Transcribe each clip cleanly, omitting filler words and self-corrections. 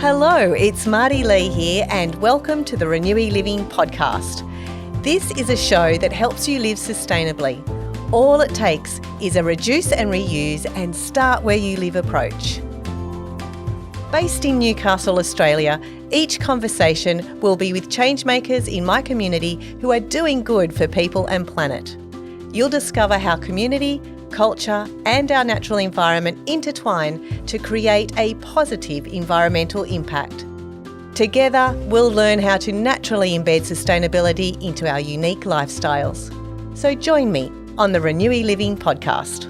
Hello, it's Marty Lee here and welcome to the ReNewy Living podcast. This is a show that helps you live sustainably. All it takes is a reduce and reuse and start where you live approach. Based in Newcastle, Australia, each conversation will be with changemakers in my community who are doing good for people and planet. You'll discover how community, culture and our natural environment intertwine to create a positive environmental impact. Together, we'll learn how to naturally embed sustainability into our unique lifestyles. So join me on the ReNewy Living podcast.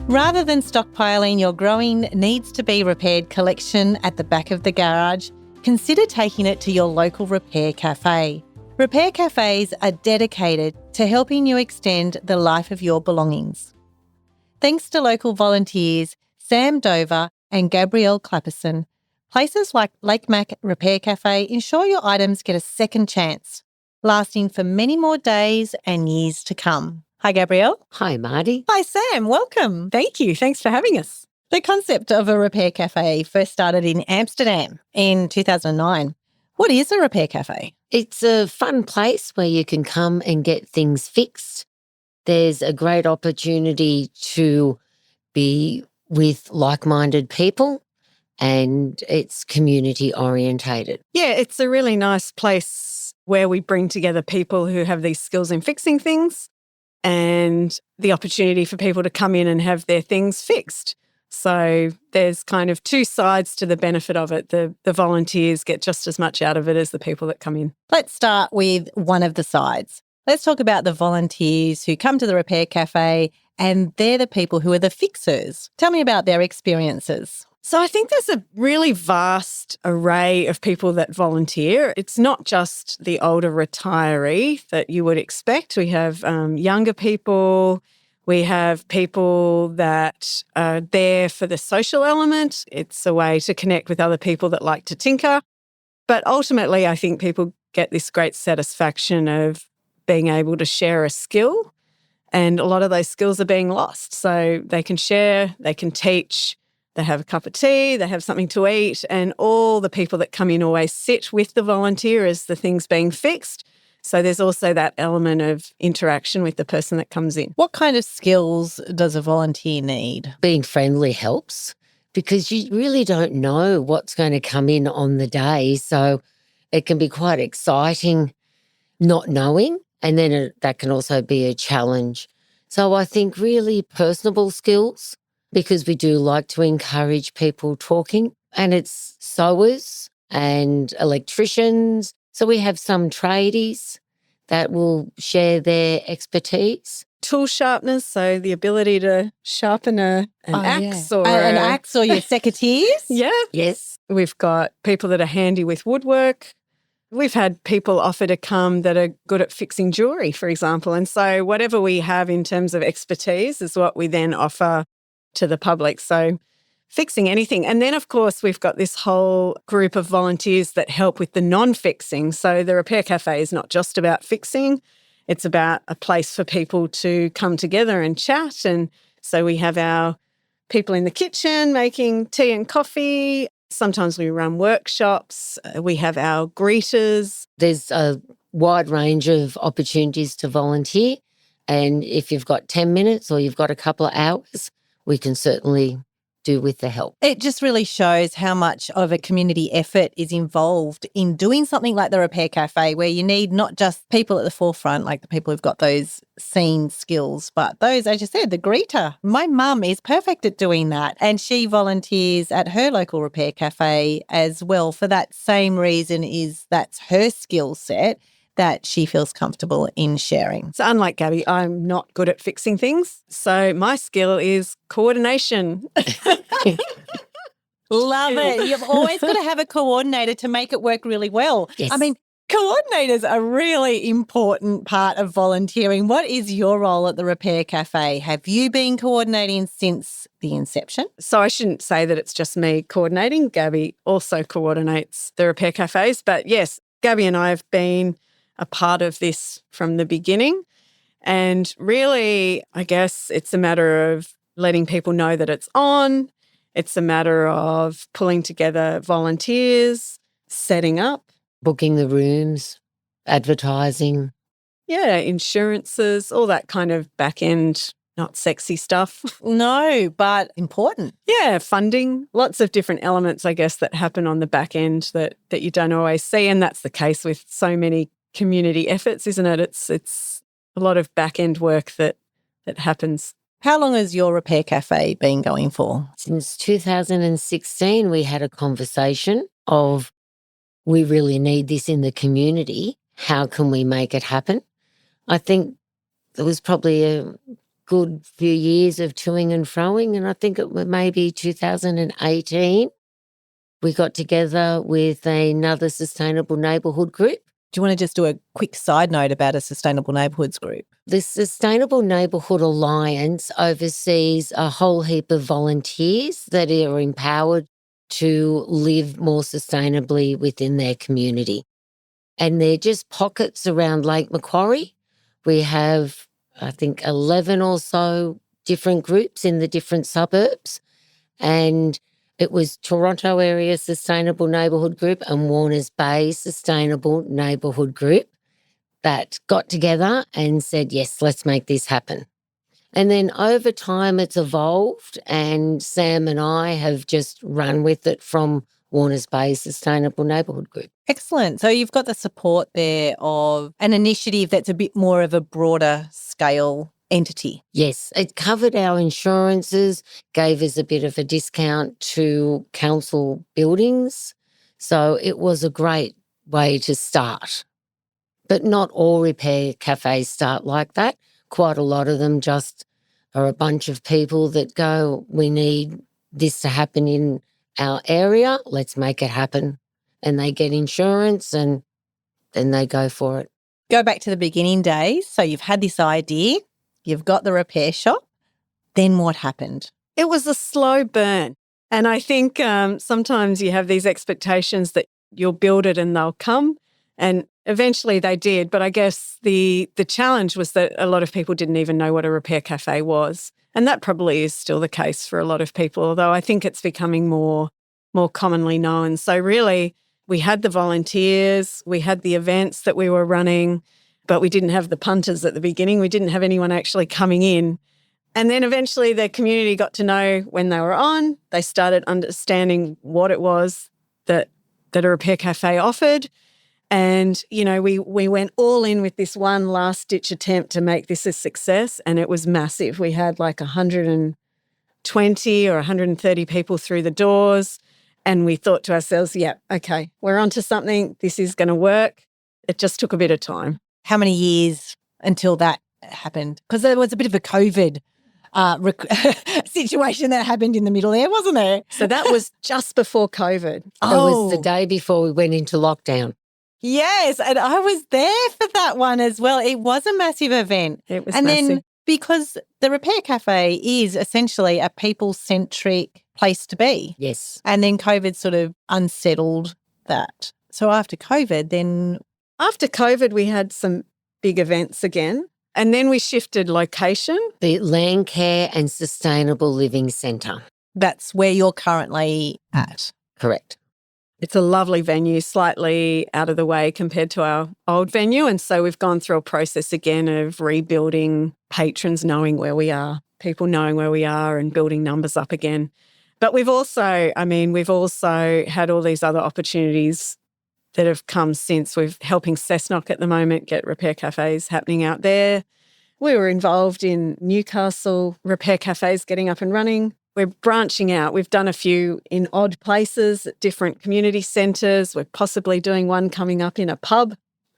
Rather than stockpiling your growing needs to be repaired collection at the back of the garage, consider taking it to your local repair cafe. Repair cafes are dedicated to helping you extend the life of your belongings. Thanks to local volunteers Doove and Gabrielle Clappison, places like Lake Mac Repair Cafe ensure your items get a second chance, lasting for many more days and years to come. Hi, Gabrielle. Hi, Marty. Hi, Sam. Welcome. Thank you. Thanks for having us. The concept of a repair cafe first started in Amsterdam in 2009. What is a repair cafe? It's a fun place where you can come and get things fixed. There's a great opportunity to be with like-minded people and it's community orientated. Yeah, it's a really nice place where we bring together people who have these skills in fixing things and the opportunity for people to come in and have their things fixed. So there's kind of two sides to the benefit of it. The volunteers get just as much out of it as the people that come in. Let's start with one of the sides. Let's talk about the volunteers who come to the repair cafe and they're the people who are the fixers. Tell me about their experiences. So I think there's a really vast array of people that volunteer. It's not just the older retiree that you would expect. We have younger people. We have people that are there for the social element. It's a way to connect with other people that like to tinker. But ultimately, I think people get this great satisfaction of being able to share a skill. And a lot of those skills are being lost. So they can share, they can teach, they have a cup of tea, they have something to eat. And all the people that come in always sit with the volunteer as the thing's being fixed. So there's also that element of interaction with the person that comes in. What kind of skills does a volunteer need? Being friendly helps because you really don't know what's going to come in on the day. So it can be quite exciting not knowing, and then that can also be a challenge. So I think really personable skills, because we do like to encourage people talking, and it's sewers and electricians. So we have some tradies that will share their expertise. Tool sharpeners, so the ability to sharpen an axe or an axe or your secateurs. Yeah. Yes. We've got people that are handy with woodwork. We've had people offer to come that are good at fixing jewellery, for example. And so whatever we have in terms of expertise is what we then offer to the public. So fixing anything. And then, of course, we've got this whole group of volunteers that help with the non-fixing. So the Repair Cafe is not just about fixing. It's about a place for people to come together and chat. And so we have our people in the kitchen making tea and coffee. Sometimes we run workshops. We have our greeters. There's a wide range of opportunities to volunteer. And if you've got 10 minutes or you've got a couple of hours, we can certainly do with the help. It just really shows how much of a community effort is involved in doing something like the Repair Cafe, where you need not just people at the forefront, like the people who've got those scene skills, but those, as you said, the greeter. My mum is perfect at doing that, and she volunteers at her local Repair Cafe as well for that same reason. Is that's her skill set that she feels comfortable in sharing. So unlike Gabby, I'm not good at fixing things. So my skill is coordination. Love it. You've always got to have a coordinator to make it work really well. Yes. I mean, coordinators are a really important part of volunteering. What is your role at the Repair Cafe? Have you been coordinating since the inception? So I shouldn't say that it's just me coordinating. Gabby also coordinates the Repair Cafes. But yes, Gabby and I have been a part of this from the beginning. And really, I guess it's a matter of letting people know that it's on. It's a matter of pulling together volunteers, setting up. Booking the rooms, advertising. Yeah, insurances, all that kind of back end, not sexy stuff. No, but important. Yeah, funding, lots of different elements, I guess, that happen on the back end that you don't always see. And that's the case with so many community efforts, isn't it? It's a lot of back end work that happens. How long has your repair cafe been going for? Since 2016, we had a conversation of we really need this in the community. How can we make it happen? I think there was probably a good few years of toing and froing, and I think it was maybe 2018. We got together with another sustainable neighbourhood group. Do you want to just do a quick side note about a sustainable neighbourhoods group? The Sustainable Neighbourhood Alliance oversees a whole heap of volunteers that are empowered to live more sustainably within their community. And they're just pockets around Lake Macquarie. We have, I think, 11 or so different groups in the different suburbs. And it was Toronto Area Sustainable Neighbourhood Group and Warners Bay Sustainable Neighbourhood Group that got together and said, yes, let's make this happen. And then over time it's evolved, and Sam and I have just run with it from Warners Bay Sustainable Neighbourhood Group. Excellent. So you've got the support there of an initiative that's a bit more of a broader scale entity. Yes, it covered our insurances, gave us a bit of a discount to council buildings. So it was a great way to start. But not all repair cafes start like that. Quite a lot of them just are a bunch of people that go, we need this to happen in our area, let's make it happen. And they get insurance and then they go for it. Go back to the beginning days. So you've had this idea, you've got the repair shop, then what happened? It was a slow burn. And I think sometimes you have these expectations that you'll build it and they'll come. And eventually they did. But I guess the challenge was that a lot of people didn't even know what a repair cafe was. And that probably is still the case for a lot of people, although I think it's becoming more commonly known. So really, we had the volunteers, we had the events that we were running, but we didn't have the punters at the beginning. We didn't have anyone actually coming in. And then eventually the community got to know when they were on. They started understanding what it was that a repair cafe offered. And, you know, we went all in with this one last-ditch attempt to make this a success, and it was massive. We had like 120 or 130 people through the doors, and we thought to ourselves, yeah, okay, we're onto something. This is going to work. It just took a bit of time. How many years until that happened? Because there was a bit of a COVID situation that happened in the middle there, wasn't there? So that was just before COVID. It was the day before we went into lockdown. Yes, and I was there for that one as well. It was a massive event. It was and massive. Then because the repair cafe is essentially a people-centric place to be. Yes. And then COVID sort of unsettled that. So after COVID, we had some big events again, and then we shifted location. The Land Care and Sustainable Living Centre. That's where you're currently at. Correct. It's a lovely venue, slightly out of the way compared to our old venue. And so we've gone through a process again of rebuilding, patrons knowing where we are, people knowing where we are, and building numbers up again. But we've also had all these other opportunities that have come since. We're helping Cessnock at the moment get repair cafes happening out there. We were involved in Newcastle repair cafes getting up and running. We're branching out. We've done a few in odd places at different community centres. We're possibly doing one coming up in a pub,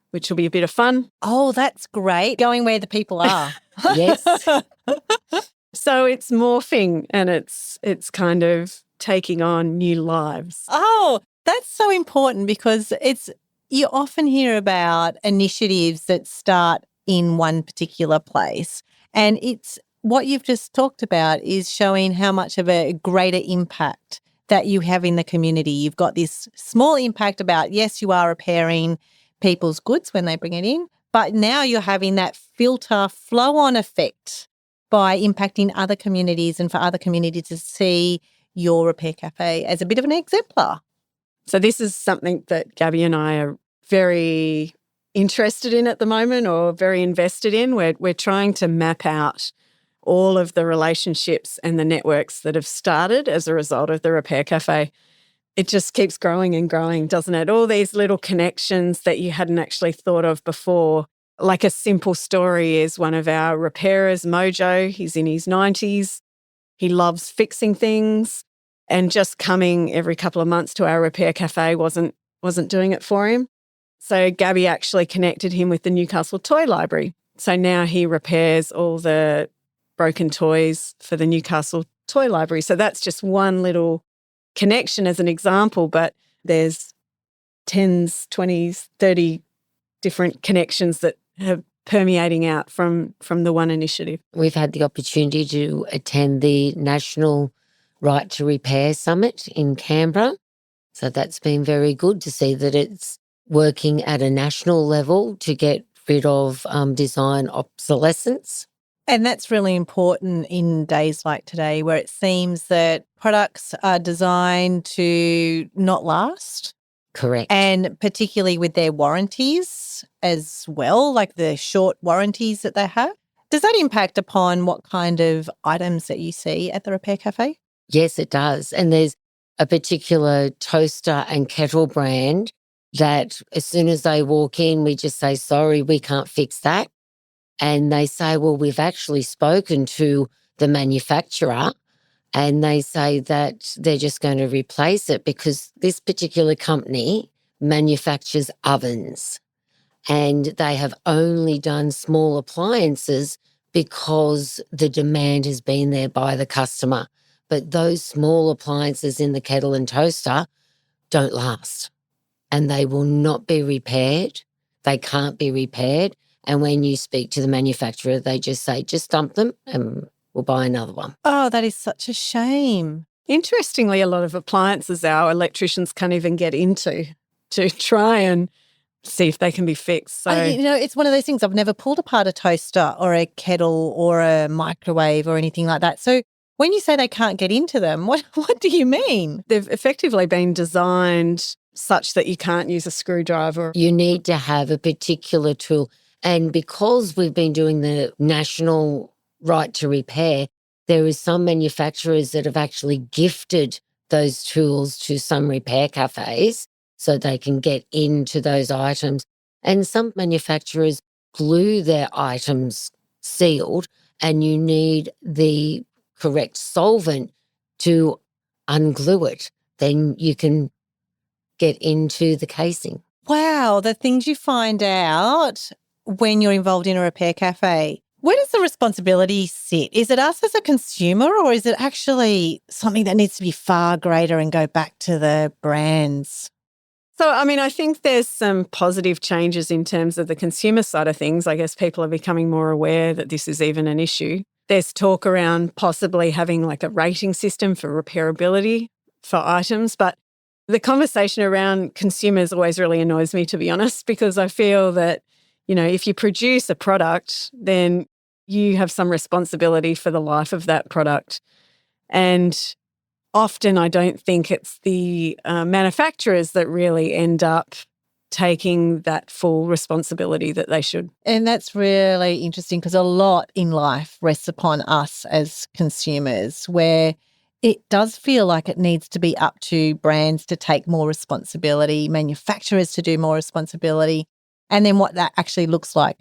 which will be a bit of fun. Oh, that's great. Going where the people are. Yes. So it's morphing and it's kind of taking on new lives. Oh, that's so important because you often hear about initiatives that start in one particular place, and it's what you've just talked about is showing how much of a greater impact that you have in the community. You've got this small impact about, yes, you are repairing people's goods when they bring it in, but now you're having that filter flow-on effect by impacting other communities and for other communities to see your repair cafe as a bit of an exemplar. So this is something that Gabby and I are very interested in at the moment, or very invested in. We're trying to map out all of the relationships and the networks that have started as a result of the Repair Cafe. It just keeps growing and growing, doesn't it? All these little connections that you hadn't actually thought of before. Like a simple story is one of our repairers, Mojo. He's in his 90s. He loves fixing things, and just coming every couple of months to our Repair Cafe wasn't doing it for him. So Gabby actually connected him with the Newcastle Toy Library. So now he repairs all the broken toys for the Newcastle Toy Library. So that's just one little connection as an example, but there's 10s, 20s, 30 different connections that are permeating out from the one initiative. We've had the opportunity to attend the National Right to Repair Summit in Canberra. So that's been very good to see that it's working at a national level to get rid of design obsolescence. And that's really important in days like today, where it seems that products are designed to not last. Correct. And particularly with their warranties as well, like the short warranties that they have. Does that impact upon what kind of items that you see at the Repair Cafe? Yes, it does. And there's a particular toaster and kettle brand that as soon as they walk in, we just say, sorry, we can't fix that. And they say, well, we've actually spoken to the manufacturer, and they say that they're just going to replace it because this particular company manufactures ovens, and they have only done small appliances because the demand has been there by the customer. But those small appliances in the kettle and toaster don't last, and they will not be repaired. They can't be repaired. And when you speak to the manufacturer, they just say, just dump them and we'll buy another one. Oh, that is such a shame. Interestingly, a lot of appliances our electricians can't even get into to try and see if they can be fixed. So, it's one of those things. I've never pulled apart a toaster or a kettle or a microwave or anything like that. So when you say they can't get into them, what do you mean? they've effectively been designed such that you can't use a screwdriver. You need to have a particular tool. And because we've been doing the national right to repair, there is some manufacturers that have actually gifted those tools to some repair cafes so they can get into those items. And some manufacturers glue their items sealed, and you need the correct solvent to unglue it. Then you can get into the casing. Wow, the things you find out when you're involved in a repair cafe. Where does the responsibility sit? Is it us as a consumer, or is it actually something that needs to be far greater and go back to the brands? So, I think there's some positive changes in terms of the consumer side of things. I guess people are becoming more aware that this is even an issue. There's talk around possibly having like a rating system for repairability for items, but the conversation around consumers always really annoys me, to be honest, because I feel that, if you produce a product, then you have some responsibility for the life of that product. And often I don't think it's the manufacturers that really end up taking that full responsibility that they should. And that's really interesting, because a lot in life rests upon us as consumers, where it does feel like it needs to be up to brands to take more responsibility, manufacturers to do more responsibility, and then what that actually looks like.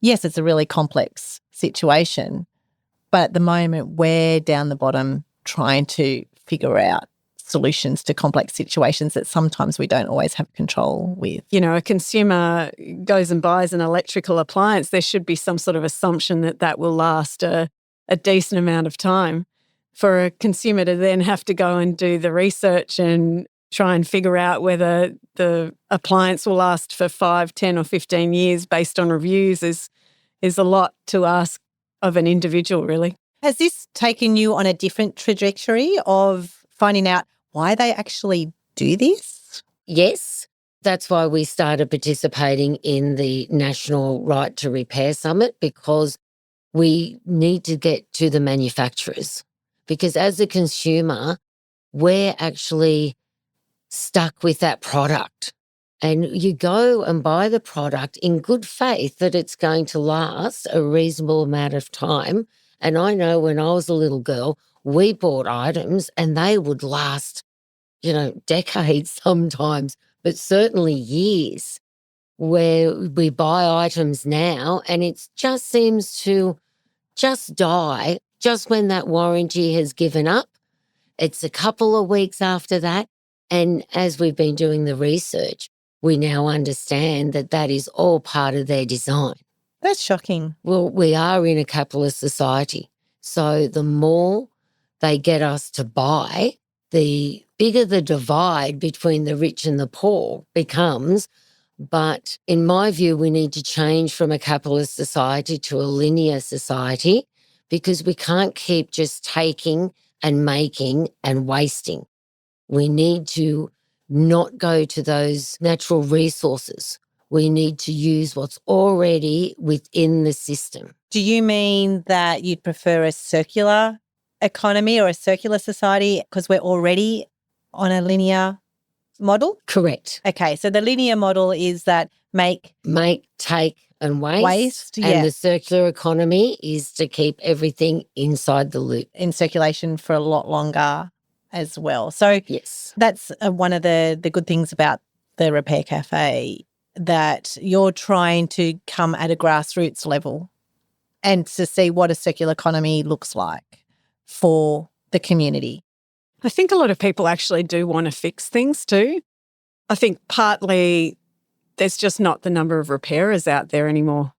Yes, it's a really complex situation, but at the moment we're down the bottom trying to figure out solutions to complex situations that sometimes we don't always have control with. A consumer goes and buys an electrical appliance, there should be some sort of assumption that will last a decent amount of time. For a consumer to then have to go and do the research and try and figure out whether the appliance will last for 5, 10 or 15 years based on reviews is a lot to ask of an individual, really. Has this taken you on a different trajectory of finding out why they actually do this? Yes, that's why we started participating in the National Right to Repair Summit, because we need to get to the manufacturers. Because as a consumer, we're actually stuck with that product. And you go and buy the product in good faith that it's going to last a reasonable amount of time. And I know when I was a little girl, we bought items and they would last, decades sometimes, but certainly years, where we buy items now and it just seems to just die just when that warranty has given up. It's a couple of weeks after that. And as we've been doing the research, we now understand that that is all part of their design. That's shocking. Well, we are in a capitalist society. So the more they get us to buy, the bigger the divide between the rich and the poor becomes. But in my view, we need to change from a capitalist society to a linear society, because we can't keep just taking and making and wasting. We need to not go to those natural resources. We need to use what's already within the system. Do you mean that you'd prefer a circular economy or a circular society because we're already on a linear model? Correct. Okay, so the linear model is that make, take, and waste. Waste, yeah. And the circular economy is to keep everything inside the loop. in circulation for a lot longer as well. So Yes. that's one of the good things about the Repair Cafe, that you're trying to come at a grassroots level and to see what a circular economy looks like for the community. I think a lot of people actually do want to fix things too. I think partly there's just not the number of repairers out there anymore.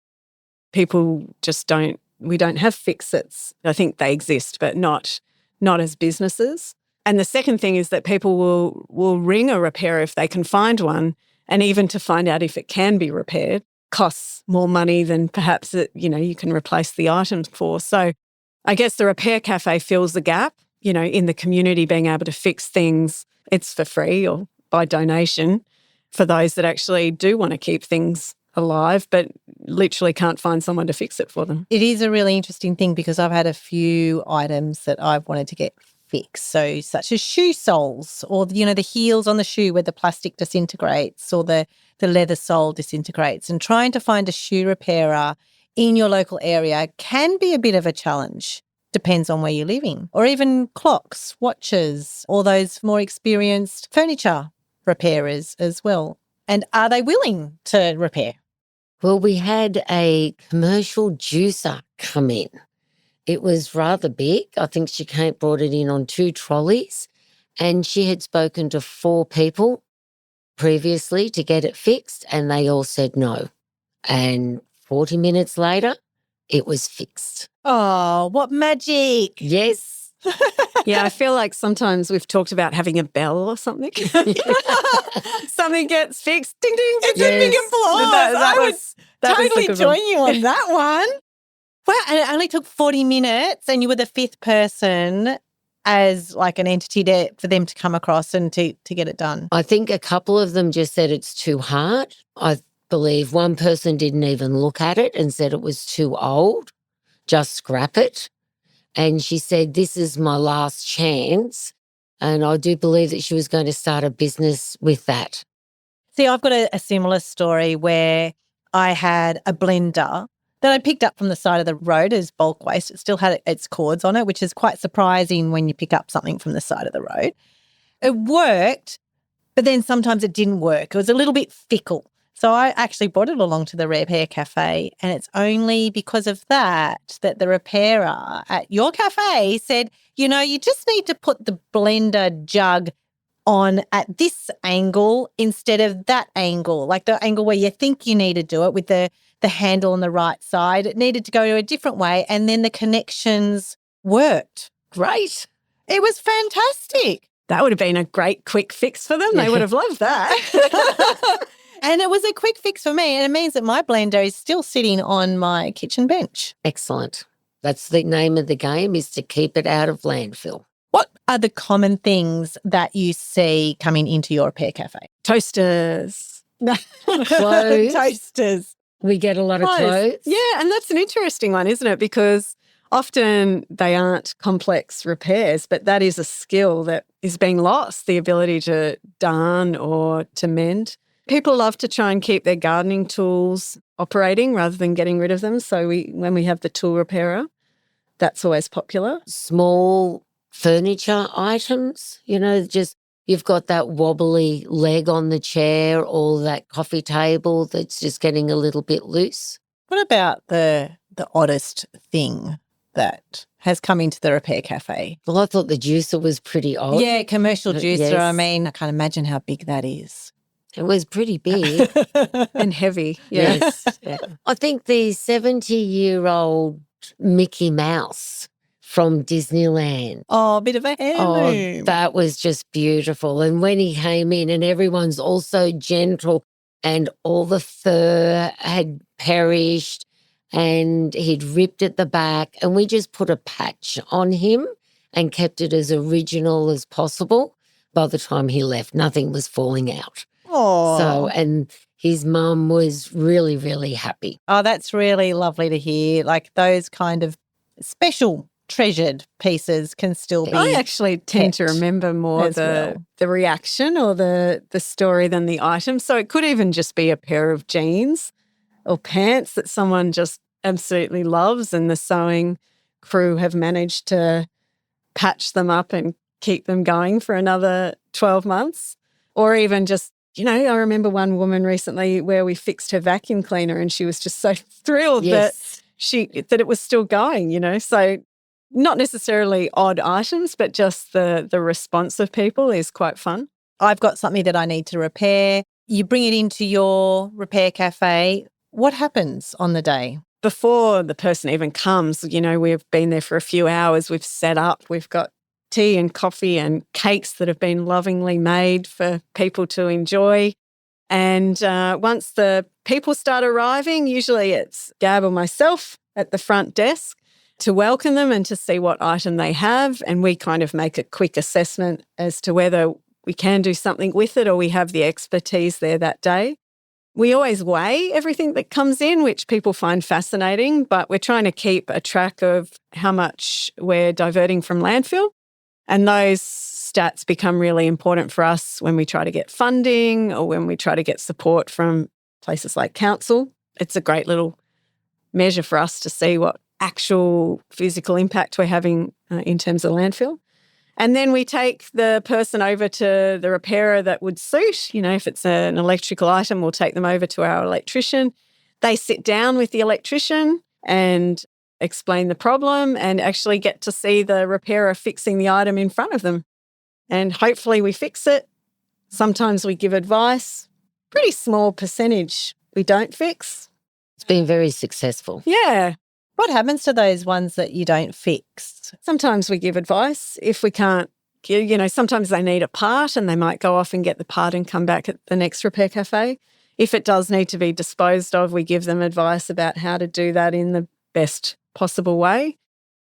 People just we don't have fix-its. I think they exist, but not as businesses. And the second thing is that people will ring a repairer if they can find one, and even to find out if it can be repaired costs more money than perhaps you can replace the items for. So I guess the Repair Cafe fills the gap, in the community, being able to fix things. It's for free or by donation for those that actually do want to keep things alive but literally can't find someone to fix it for them. It is a really interesting thing because I've had a few items that I've wanted to get fixed. So such as shoe soles or, the heels on the shoe where the plastic disintegrates or the leather sole disintegrates. And trying to find a shoe repairer in your local area can be a bit of a challenge. Depends on where you're living. Or even clocks, watches, all those more experienced furniture repairers as well. And are they willing to repair? Well, we had a commercial juicer come in. It was rather big. I think she brought it in on 2 trolleys, and she had spoken to 4 people previously to get it fixed, and they all said no. And 40 minutes later, it was fixed. Oh, what magic. Yes. Yeah, I feel like sometimes we've talked about having a bell or something. Something gets fixed. Ding, ding, ding, It's a big applause. I would totally join you on that one. Wow, and it only took 40 minutes and you were the 5th person as like an entity for them to come across and to get it done. I think a couple of them just said it's too hard. I believe one person didn't even look at it and said it was too old, just scrap it. And she said, this is my last chance. And I do believe that she was going to start a business with that. See, I've got a similar story where I had a blender that I picked up from the side of the road as bulk waste. It still had its cords on it, which is quite surprising when you pick up something from the side of the road. It worked, but then sometimes it didn't work. It was a little bit fickle. So I actually brought it along to the Repair Cafe, and it's only because of that the repairer at your cafe said, you just need to put the blender jug on at this angle instead of that angle, like the angle where you think you need to do it with the handle on the right side. It needed to go a different way, and then the connections worked. Great. It was fantastic. That would have been a great quick fix for them. They would have loved that. And it was a quick fix for me, and it means that my blender is still sitting on my kitchen bench. Excellent. That's the name of the game, is to keep it out of landfill. What are the common things that you see coming into your Repair Cafe? Toasters, Clothes. Toasters. We get a lot of clothes. Yeah, and that's an interesting one, isn't it? Because often they aren't complex repairs, but that is a skill that is being lost, the ability to darn or to mend. People love to try and keep their gardening tools operating rather than getting rid of them. So when we have the tool repairer, that's always popular. Small furniture items, just you've got that wobbly leg on the chair or that coffee table that's just getting a little bit loose. What about the oddest thing that has come into the repair cafe? Well, I thought the juicer was pretty odd. Yeah, commercial juicer. Yes. I mean, I can't imagine how big that is. It was pretty big. And heavy. Yeah. Yes. Yeah. I think the 70-year-old Mickey Mouse from Disneyland. Oh, a bit of a heirloom. Oh, that was just beautiful. And when he came in and everyone's also gentle and all the fur had perished and he'd ripped at the back and we just put a patch on him and kept it as original as possible. By the time he left, nothing was falling out. Oh. So, and his mum was really, really happy. Oh, that's really lovely to hear. Like those kind of special treasured pieces can still be. I actually tend to kept remember more as well. the reaction or the story than the item. So it could even just be a pair of jeans or pants that someone just absolutely loves and the sewing crew have managed to patch them up and keep them going for another 12 months. Or even just, I remember one woman recently where we fixed her vacuum cleaner and she was just so thrilled Yes. that it was still going. So not necessarily odd items, but just the response of people is quite fun. I've got something that I need to repair. You bring it into your repair cafe. What happens on the day? Before the person even comes, we've been there for a few hours, we've set up, we've got tea and coffee and cakes that have been lovingly made for people to enjoy. And once the people start arriving, usually it's Gab or myself at the front desk to welcome them and to see what item they have. And we kind of make a quick assessment as to whether we can do something with it or we have the expertise there that day. We always weigh everything that comes in, which people find fascinating, but we're trying to keep a track of how much we're diverting from landfill. And those stats become really important for us when we try to get funding or when we try to get support from places like council. It's a great little measure for us to see what actual physical impact we're having in terms of landfill. And then we take the person over to the repairer that would suit. If it's an electrical item, we'll take them over to our electrician. They sit down with the electrician and explain the problem and actually get to see the repairer fixing the item in front of them. And hopefully we fix it. Sometimes we give advice. Pretty small percentage we don't fix. It's been very successful. Yeah. What happens to those ones that you don't fix? Sometimes we give advice. If we can't, sometimes they need a part and they might go off and get the part and come back at the next repair cafe. If it does need to be disposed of, we give them advice about how to do that in the best possible way.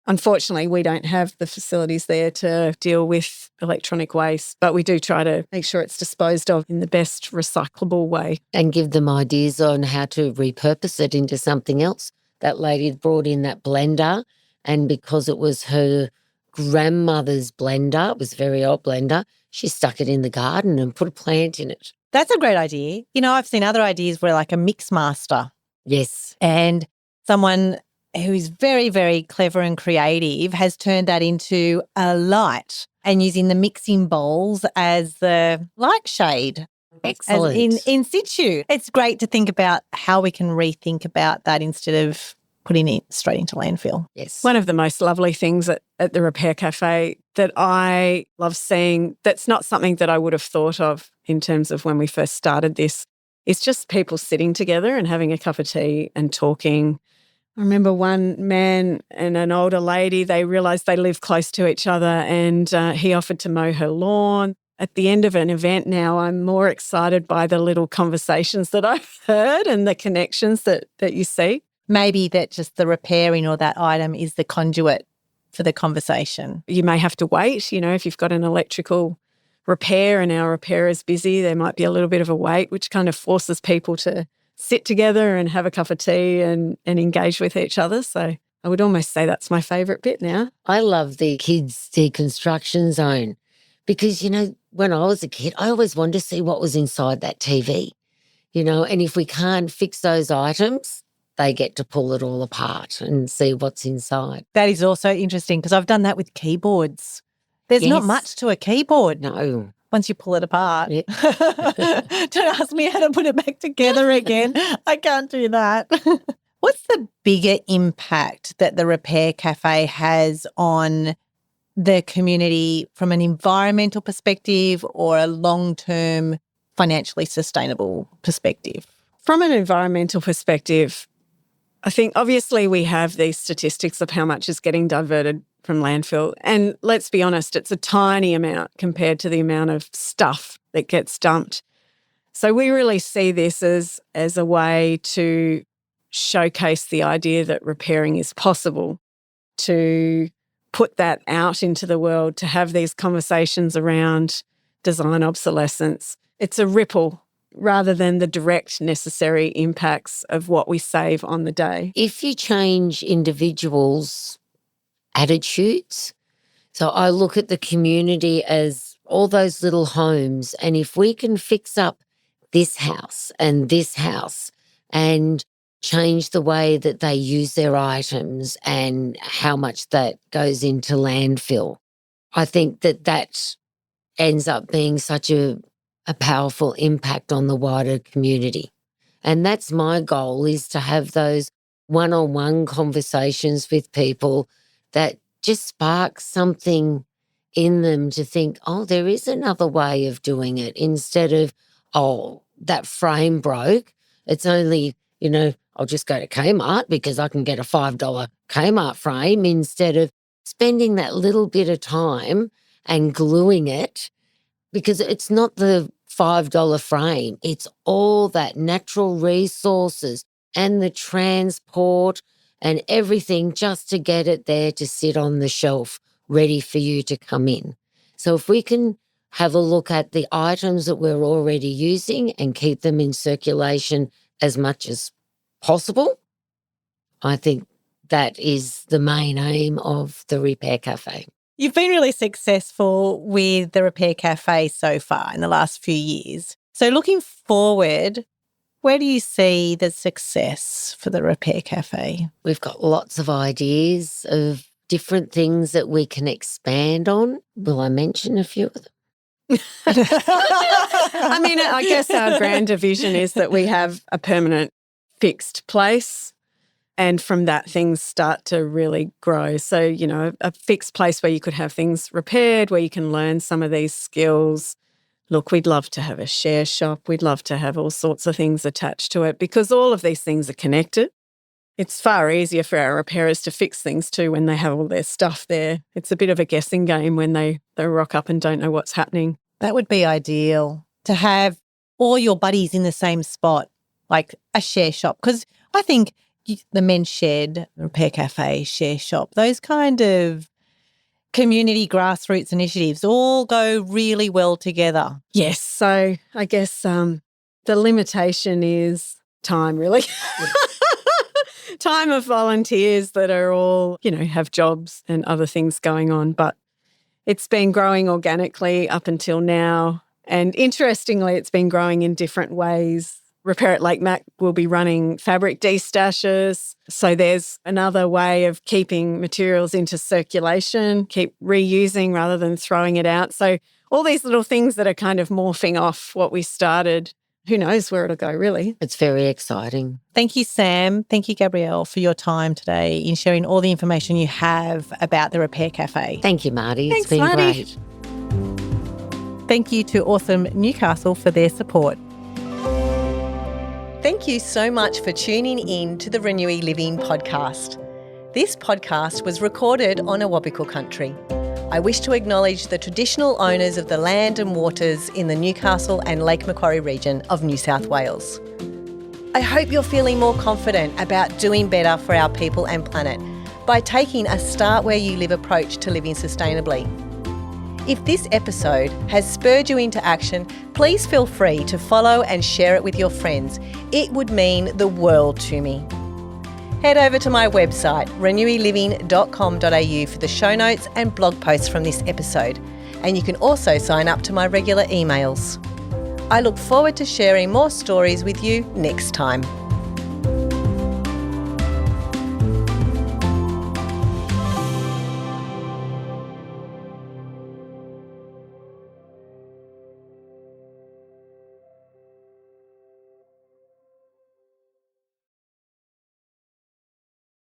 Unfortunately, we don't have the facilities there to deal with electronic waste, but we do try to make sure it's disposed of in the best recyclable way. And give them ideas on how to repurpose it into something else. That lady brought in that blender, and because it was her grandmother's blender, it was a very old blender, she stuck it in the garden and put a plant in it. That's a great idea. I've seen other ideas where like a mix master Yes. and someone who is very, very clever and creative has turned that into a light and using the mixing bowls as the light shade. Excellent. As in situ. It's great to think about how we can rethink about that instead of putting it straight into landfill. Yes. One of the most lovely things at the Repair Cafe that I love seeing, that's not something that I would have thought of in terms of when we first started this, is just people sitting together and having a cup of tea and talking. I remember one man and an older lady, they realised they lived close to each other and he offered to mow her lawn. At the end of an event now, I'm more excited by the little conversations that I've heard and the connections that you see. Maybe that just the repairing or that item is the conduit for the conversation. You may have to wait, if you've got an electrical repair and our repairer's busy, there might be a little bit of a wait, which kind of forces people to sit together and have a cup of tea and engage with each other. So I would almost say that's my favourite bit now. I love the kids' deconstruction zone because, when I was a kid, I always wanted to see what was inside that TV, and if we can't fix those items, they get to pull it all apart and see what's inside. That is also interesting because I've done that with keyboards. There's not Yes. much to a keyboard No. once you pull it apart. Yeah. Don't ask me how to put it back together again. I can't do that. What's the bigger impact that the Repair Cafe has on the community from an environmental perspective or a long-term financially sustainable perspective? From an environmental perspective, I think obviously we have these statistics of how much is getting diverted from landfill. And let's be honest, it's a tiny amount compared to the amount of stuff that gets dumped. So we really see this as a way to showcase the idea that repairing is possible, to put that out into the world, to have these conversations around design obsolescence. It's a ripple rather than the direct necessary impacts of what we save on the day. If you change individuals' attitudes, so I look at the community as all those little homes, and if we can fix up this house and change the way that they use their items and how much that goes into landfill, I think that ends up being such a powerful impact on the wider community. And that's my goal, is to have those one-on-one conversations with people that just spark something in them to think, oh, there is another way of doing it, instead of, oh, that frame broke. It's only, I'll just go to Kmart because I can get a $5 Kmart frame, instead of spending that little bit of time and gluing it, because it's not the $5 frame. It's all that natural resources and the transport and everything just to get it there to sit on the shelf ready for you to come in. So if we can have a look at the items that we're already using and keep them in circulation as much as possible, I think that is the main aim of the Repair Cafe. You've been really successful with the Repair Cafe so far in the last few years. So looking forward, where do you see the success for the Repair Cafe? We've got lots of ideas of different things that we can expand on. Will I mention a few of them? I mean, I guess our grander vision is that we have a permanent fixed place, and from that things start to really grow. So, a fixed place where you could have things repaired, where you can learn some of these skills. Look, we'd love to have a share shop. We'd love to have all sorts of things attached to it, because all of these things are connected. It's far easier for our repairers to fix things too when they have all their stuff there. It's a bit of a guessing game when they rock up and don't know what's happening. That would be ideal, to have all your buddies in the same spot, like a share shop. Because I think the Men's Shed, the Repair Cafe, share shop, those kind of community grassroots initiatives all go really well together. Yes. So I guess the limitation is time, really. Time of volunteers that are all, have jobs and other things going on. But it's been growing organically up until now. And interestingly, it's been growing in different ways. Repair at Lake Mac will be running fabric destashes. So there's another way of keeping materials into circulation, keep reusing rather than throwing it out. So all these little things that are kind of morphing off what we started. Who knows where it'll go, really. It's very exciting. Thank you, Sam. Thank you, Gabrielle, for your time today in sharing all the information you have about the Repair Cafe. Thank you, Marty. Thanks, it's been Marty. great. Thank you to Awesome Newcastle for their support. Thank you so much for tuning in to the ReNewy Living podcast. This podcast was recorded on Awabakal country. I wish to acknowledge the traditional owners of the land and waters in the Newcastle and Lake Macquarie region of New South Wales. I hope you're feeling more confident about doing better for our people and planet by taking a start where you live approach to living sustainably. If this episode has spurred you into action, please feel free to follow and share it with your friends. It would mean the world to me. Head over to my website, renewyliving.com.au, for the show notes and blog posts from this episode. And you can also sign up to my regular emails. I look forward to sharing more stories with you next time.